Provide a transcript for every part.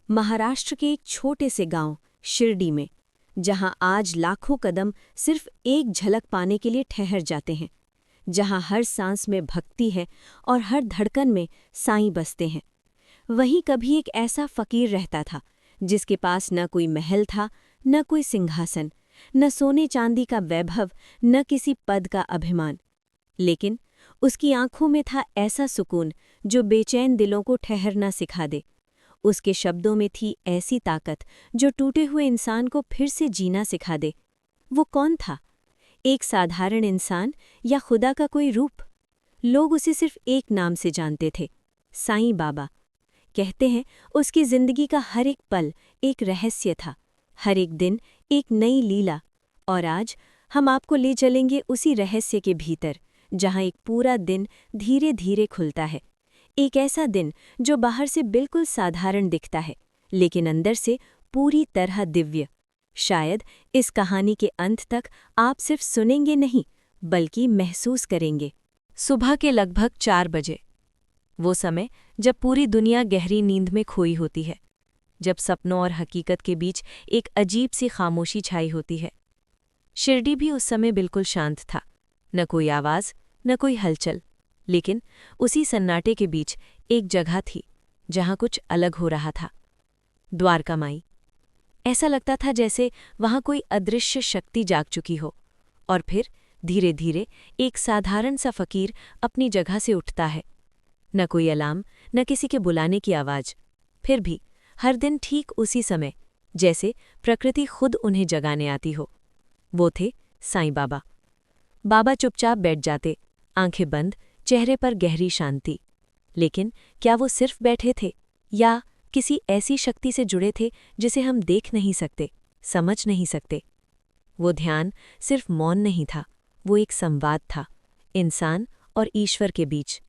महाराष्ट्र के एक छोटे से गांव शिरडी में, जहां आज लाखों कदम सिर्फ एक झलक पाने के लिए ठहर जाते हैं, जहां हर सांस में भक्ति है और हर धड़कन में साईं बसते हैं, वहीं कभी एक ऐसा फकीर रहता था जिसके पास न कोई महल था, न कोई सिंहासन, न सोने चांदी का वैभव, न किसी पद का अभिमान। लेकिन उसकी आंखों में था ऐसा सुकून जो बेचैन दिलों को ठहरना सिखा दे। उसके शब्दों में थी ऐसी ताकत जो टूटे हुए इंसान को फिर से जीना सिखा दे। वो कौन था? एक साधारण इंसान या खुदा का कोई रूप? लोग उसे सिर्फ एक नाम से जानते थे, साईं बाबा। कहते हैं उसकी जिंदगी का हर एक पल एक रहस्य था, हर एक दिन एक नई लीला। और आज हम आपको ले चलेंगे उसी रहस्य के भीतर, जहां एक पूरा दिन धीरे धीरे खुलता है। एक ऐसा दिन जो बाहर से बिल्कुल साधारण दिखता है, लेकिन अंदर से पूरी तरह दिव्य। शायद इस कहानी के अंत तक आप सिर्फ सुनेंगे नहीं, बल्कि महसूस करेंगे। सुबह के लगभग 4 बजे, वो समय जब पूरी दुनिया गहरी नींद में खोई होती है, जब सपनों और हकीकत के बीच एक अजीब सी खामोशी छाई होती है। शिरडी भी उस समय बिल्कुल शांत था, न कोई आवाज़, न कोई हलचल। लेकिन उसी सन्नाटे के बीच एक जगह थी जहां कुछ अलग हो रहा था। द्वारका माई। ऐसा लगता था जैसे वहां कोई अदृश्य शक्ति जाग चुकी हो। और फिर धीरे धीरे एक साधारण सा फकीर अपनी जगह से उठता है। न कोई अलार्म, न किसी के बुलाने की आवाज़। फिर भी हर दिन ठीक उसी समय, जैसे प्रकृति खुद उन्हें जगाने आती हो। वो थे साईं बाबा। बाबा चुपचाप बैठ जाते, आंखें बंद, चेहरे पर गहरी शांति। लेकिन क्या वो सिर्फ बैठे थे, या किसी ऐसी शक्ति से जुड़े थे जिसे हम देख नहीं सकते, समझ नहीं सकते? वो ध्यान सिर्फ मौन नहीं था, वो एक संवाद था, इंसान और ईश्वर के बीच।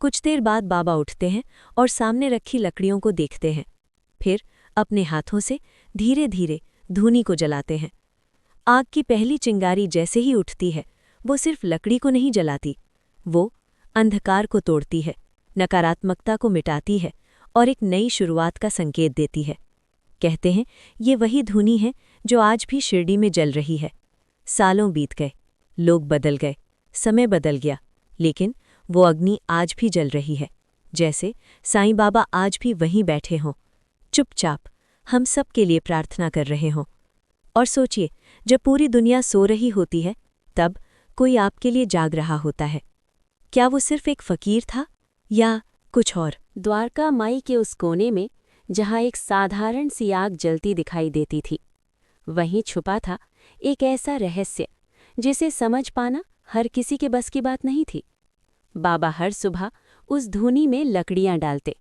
कुछ देर बाद बाबा उठते हैं और सामने रखी लकड़ियों को देखते हैं। फिर अपने हाथों से धीरे धीरे धूनी को जलाते हैं। आग की पहली चिंगारी जैसे ही उठती है, वो सिर्फ लकड़ी को नहीं जलाती, वो अंधकार को तोड़ती है, नकारात्मकता को मिटाती है और एक नई शुरुआत का संकेत देती है। कहते हैं ये वही धुनी है जो आज भी शिरडी में जल रही है। सालों बीत गए, लोग बदल गए, समय बदल गया, लेकिन वो अग्नि आज भी जल रही है, जैसे साईं बाबा आज भी वहीं बैठे हों, चुपचाप हम सब के लिए प्रार्थना कर रहे हों। और सोचिए, जब पूरी दुनिया सो रही होती है, तब कोई आपके लिए जाग रहा होता है। क्या वो सिर्फ एक फकीर था या कुछ और? द्वारका माई के उस कोने में, जहां एक साधारण सी आग जलती दिखाई देती थी, वहीं छुपा था एक ऐसा रहस्य जिसे समझ पाना हर किसी के बस की बात नहीं थी। बाबा हर सुबह उस धूनी में लकड़ियां डालते,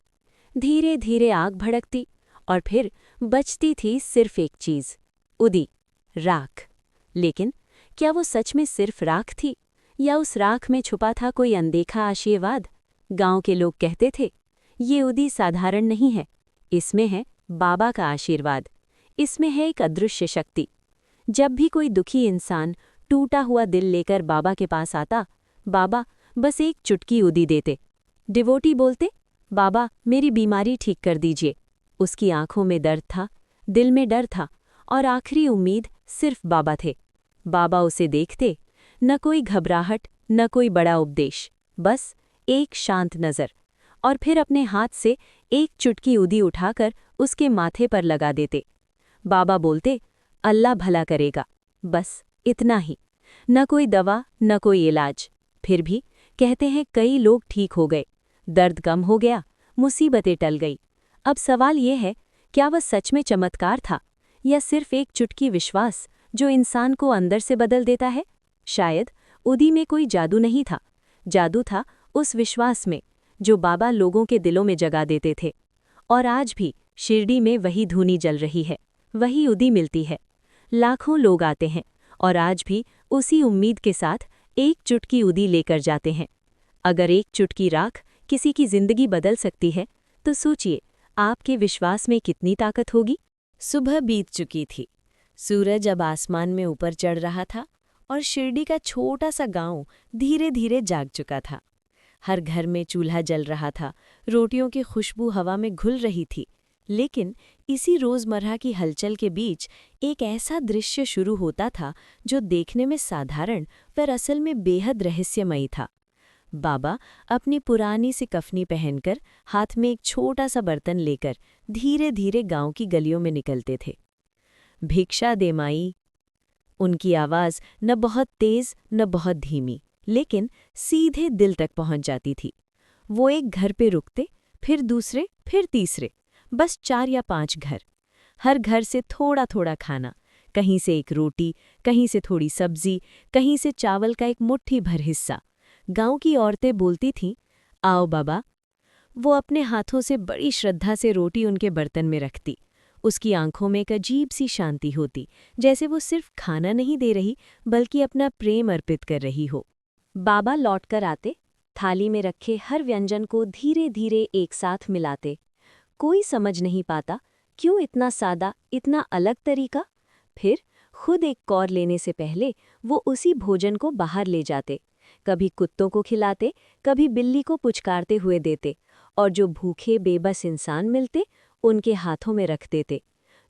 धीरे धीरे आग भड़कती, और फिर बचती थी सिर्फ एक चीज, उदी, राख। लेकिन क्या वो सच में सिर्फ राख थी, या उस राख में छुपा था कोई अनदेखा आशीर्वाद? गांव के लोग कहते थे, ये उदी साधारण नहीं है, इसमें है बाबा का आशीर्वाद, इसमें है एक अदृश्य शक्ति। जब भी कोई दुखी इंसान टूटा हुआ दिल लेकर बाबा के पास आता, बाबा बस एक चुटकी उदी देते। डिवोटी बोलते, बाबा मेरी बीमारी ठीक कर दीजिए। उसकी आंखों में दर्द था, दिल में डर था, और आखिरी उम्मीद सिर्फ बाबा थे। बाबा उसे देखते, न कोई घबराहट, न कोई बड़ा उपदेश, बस एक शांत नज़र, और फिर अपने हाथ से एक चुटकी उदी उठाकर उसके माथे पर लगा देते। बाबा बोलते, अल्लाह भला करेगा, बस इतना ही। न कोई दवा, न कोई इलाज। फिर भी कहते हैं कई लोग ठीक हो गए, दर्द कम हो गया, मुसीबतें टल गई। अब सवाल ये है, क्या वह सच में चमत्कार था, या सिर्फ एक चुटकी विश्वास जो इंसान को अंदर से बदल देता है? शायद उदी में कोई जादू नहीं था, जादू था उस विश्वास में जो बाबा लोगों के दिलों में जगा देते थे। और आज भी शिरडी में वही धूनी जल रही है, वही उदी मिलती है। लाखों लोग आते हैं और आज भी उसी उम्मीद के साथ एक चुटकी उदी लेकर जाते हैं। अगर एक चुटकी राख किसी की जिंदगी बदल सकती है, तो सोचिए आपके विश्वास में कितनी ताकत होगी। सुबह बीत चुकी थी, सूरज अब आसमान में ऊपर चढ़ रहा था, और शिरडी का छोटा सा गांव धीरे धीरे जाग चुका था। हर घर में चूल्हा जल रहा था, रोटियों की खुशबू हवा में घुल रही थी, लेकिन इसी रोज़मर्रा की हलचल के बीच एक ऐसा दृश्य शुरू होता था जो देखने में साधारण पर असल में बेहद रहस्यमयी था। बाबा अपनी पुरानी सी कफनी पहनकर हाथ में एक छोटा सा बर्तन लेकर धीरे धीरे गांव की गलियों में निकलते थे। भिक्षा दे माई। उनकी आवाज़ न बहुत तेज न बहुत धीमी, लेकिन सीधे दिल तक पहुंच जाती थी। वो एक घर पे रुकते, फिर दूसरे, फिर तीसरे, बस 4 या 5 घर। हर घर से थोड़ा थोड़ा खाना, कहीं से एक रोटी, कहीं से थोड़ी सब्जी, कहीं से चावल का एक मुट्ठी भर हिस्सा। गांव की औरतें बोलती थीं, आओ बाबा। वो अपने हाथों से बड़ी श्रद्धा से रोटी उनके बर्तन में रखती। उसकी आंखों में एक अजीब सी शांति होती, जैसे वो सिर्फ खाना नहीं दे रही बल्कि अपना प्रेम अर्पित कर रही हो। बाबा लौटकर आते, थाली में रखे हर व्यंजन को धीरे धीरे एक साथ मिलाते। कोई समझ नहीं पाता क्यों इतना सादा, इतना अलग तरीका। फिर खुद एक कौर लेने से पहले वो उसी भोजन को बाहर ले जाते, कभी कुत्तों को खिलाते, कभी बिल्ली को पुचकारते हुए देते, और जो भूखे बेबस इंसान मिलते उनके हाथों में रख देते।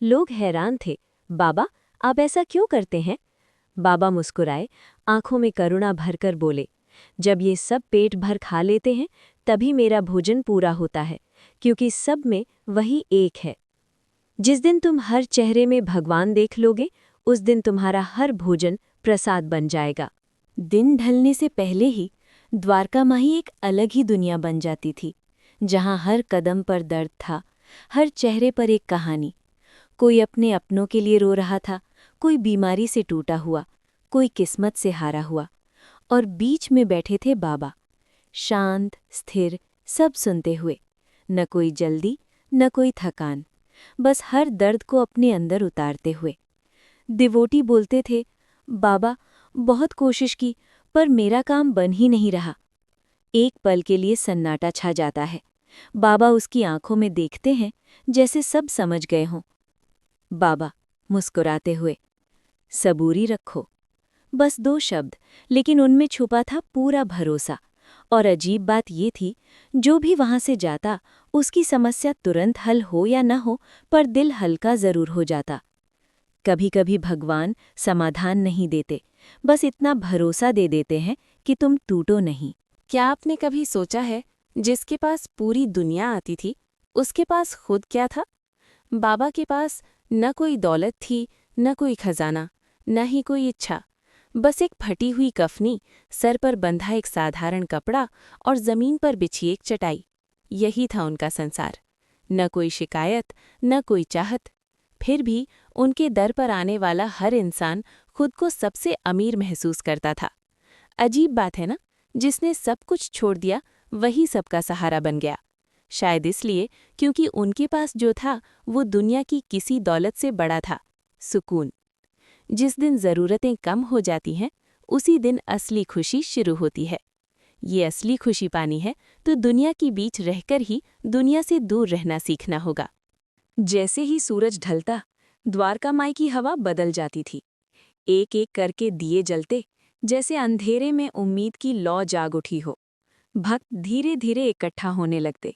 लोग हैरान थे, बाबा आप ऐसा क्यों करते हैं? बाबा मुस्कुराए, आंखों में करुणा भरकर बोले, जब ये सब पेट भर खा लेते हैं तभी मेरा भोजन पूरा होता है, क्योंकि सब में वही एक है। जिस दिन तुम हर चेहरे में भगवान देख लोगे, उस दिन तुम्हारा हर भोजन प्रसाद बन जाएगा। दिन ढलने से पहले ही द्वारका माही एक अलग ही दुनिया बन जाती थी, जहां हर कदम पर दर्द था, हर चेहरे पर एक कहानी। कोई अपने अपनों के लिए रो रहा था, कोई बीमारी से टूटा हुआ, कोई किस्मत से हारा हुआ, और बीच में बैठे थे बाबा, शांत, स्थिर, सब सुनते हुए। न कोई जल्दी, न कोई थकान, बस हर दर्द को अपने अंदर उतारते हुए। डिवोटी बोलते थे, बाबा बहुत कोशिश की पर मेरा काम बन ही नहीं रहा। एक पल के लिए सन्नाटा छा जाता है। बाबा उसकी आंखों में देखते हैं जैसे सब समझ गए हों। बाबा मुस्कुराते हुए, सबूरी रखो। बस 2 शब्द, लेकिन उनमें छुपा था पूरा भरोसा। और अजीब बात ये थी, जो भी वहां से जाता उसकी समस्या तुरंत हल हो या न हो, पर दिल हल्का जरूर हो जाता। कभी कभी भगवान समाधान नहीं देते, बस इतना भरोसा दे देते हैं कि तुम टूटो नहीं। क्या आपने कभी सोचा है, जिसके पास पूरी दुनिया आती थी, उसके पास खुद क्या था? बाबा के पास न कोई दौलत थी, न कोई खजाना, न ही कोई इच्छा, बस एक फटी हुई कफनी, सर पर बंधा एक साधारण कपड़ा और जमीन पर बिछी एक चटाई। यही था उनका संसार। न कोई शिकायत, न कोई चाहत। फिर भी उनके दर पर आने वाला हर इंसान खुद को सबसे अमीर महसूस करता था। अजीब बात है ना, जिसने सब कुछ छोड़ दिया वही सबका सहारा बन गया। शायद इसलिए क्योंकि उनके पास जो था वो दुनिया की किसी दौलत से बड़ा था, सुकून। जिस दिन ज़रूरतें कम हो जाती हैं, उसी दिन असली खुशी शुरू होती है। ये असली खुशी पानी है तो दुनिया के बीच रहकर ही दुनिया से दूर रहना सीखना होगा। जैसे ही सूरज ढलता, द्वारका माई की हवा बदल जाती थी। एक एक करके दिए जलते, जैसे अंधेरे में उम्मीद की लौ जाग उठी हो। भक्त धीरे धीरे इकट्ठा होने लगते।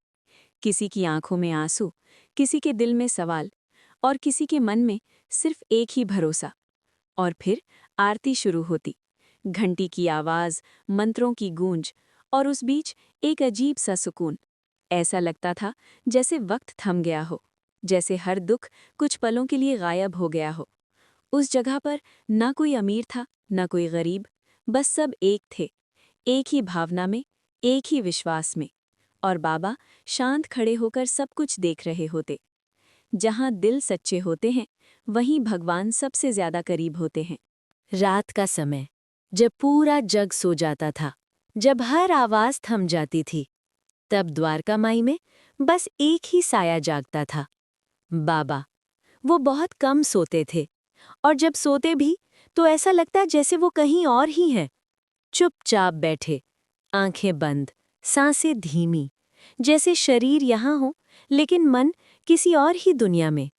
किसी की आंखों में आंसू, किसी के दिल में सवाल, और किसी के मन में सिर्फ एक ही भरोसा। और फिर आरती शुरू होती, घंटी की आवाज़, मंत्रों की गूंज, और उस बीच एक अजीब सा सुकून। ऐसा लगता था जैसे वक्त थम गया हो, जैसे हर दुख कुछ पलों के लिए गायब हो गया हो। उस जगह पर ना कोई अमीर था, ना कोई गरीब, बस सब एक थे, एक ही भावना में, एक ही विश्वास में। और बाबा शांत खड़े होकर सब कुछ देख रहे होते। जहाँ दिल सच्चे होते हैं, वहीं भगवान सबसे ज्यादा करीब होते हैं। रात का समय, जब पूरा जग सो जाता था, जब हर आवाज थम जाती थी, तब द्वारका माई में बस एक ही साया जागता था, बाबा। वो बहुत कम सोते थे, और जब सोते भी तो ऐसा लगता जैसे वो कहीं और ही हैं, चुपचाप बैठे, आंखें बंद, सांसें धीमी, जैसे शरीर यहाँ हो लेकिन मन किसी और ही दुनिया में।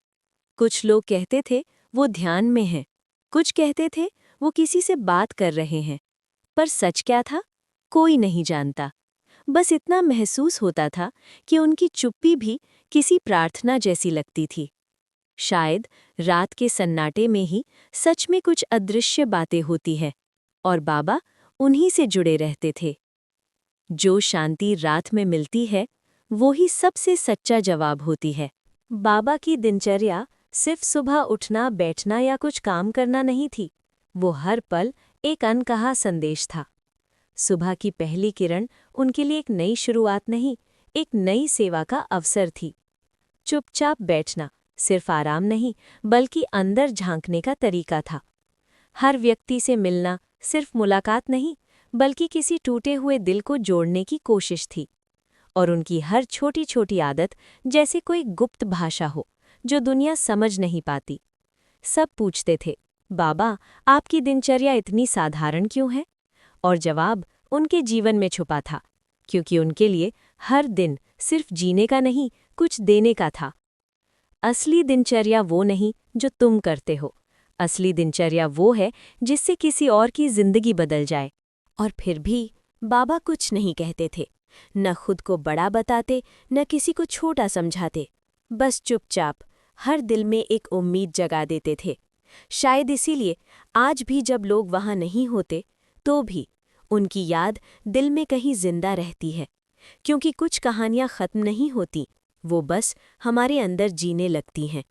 कुछ लोग कहते थे वो ध्यान में हैं, कुछ कहते थे वो किसी से बात कर रहे हैं, पर सच क्या था कोई नहीं जानता। बस इतना महसूस होता था कि उनकी चुप्पी भी किसी प्रार्थना जैसी लगती थी। शायद रात के सन्नाटे में ही सच में कुछ अदृश्य बातें होती है और बाबा उन्हीं से जुड़े रहते थे। जो शांति रात में मिलती है वो ही सबसे सच्चा जवाब होती है। बाबा की दिनचर्या सिर्फ सुबह उठना, बैठना या कुछ काम करना नहीं थी। वो हर पल एक अनकहा संदेश था। सुबह की पहली किरण उनके लिए एक नई शुरुआत नहीं, एक नई सेवा का अवसर थी। चुपचाप बैठना सिर्फ आराम नहीं, बल्कि अंदर झांकने का तरीका था। हर व्यक्ति से मिलना सिर्फ मुलाकात नहीं, बल्कि किसी टूटे हुए दिल को जोड़ने की कोशिश थी। और उनकी हर छोटी छोटी आदत जैसे कोई गुप्त भाषा हो जो दुनिया समझ नहीं पाती। सब पूछते थे, बाबा आपकी दिनचर्या इतनी साधारण क्यों है? और जवाब उनके जीवन में छुपा था, क्योंकि उनके लिए हर दिन सिर्फ जीने का नहीं, कुछ देने का था। असली दिनचर्या वो नहीं जो तुम करते हो, असली दिनचर्या वो है जिससे किसी और की जिंदगी बदल जाए। और फिर भी बाबा कुछ नहीं कहते थे, न खुद को बड़ा बताते, न किसी को छोटा समझाते, बस चुपचाप हर दिल में एक उम्मीद जगा देते थे। शायद इसीलिए आज भी जब लोग वहाँ नहीं होते तो भी उनकी याद दिल में कहीं जिंदा रहती है, क्योंकि कुछ कहानियाँ खत्म नहीं होती, वो बस हमारे अंदर जीने लगती हैं।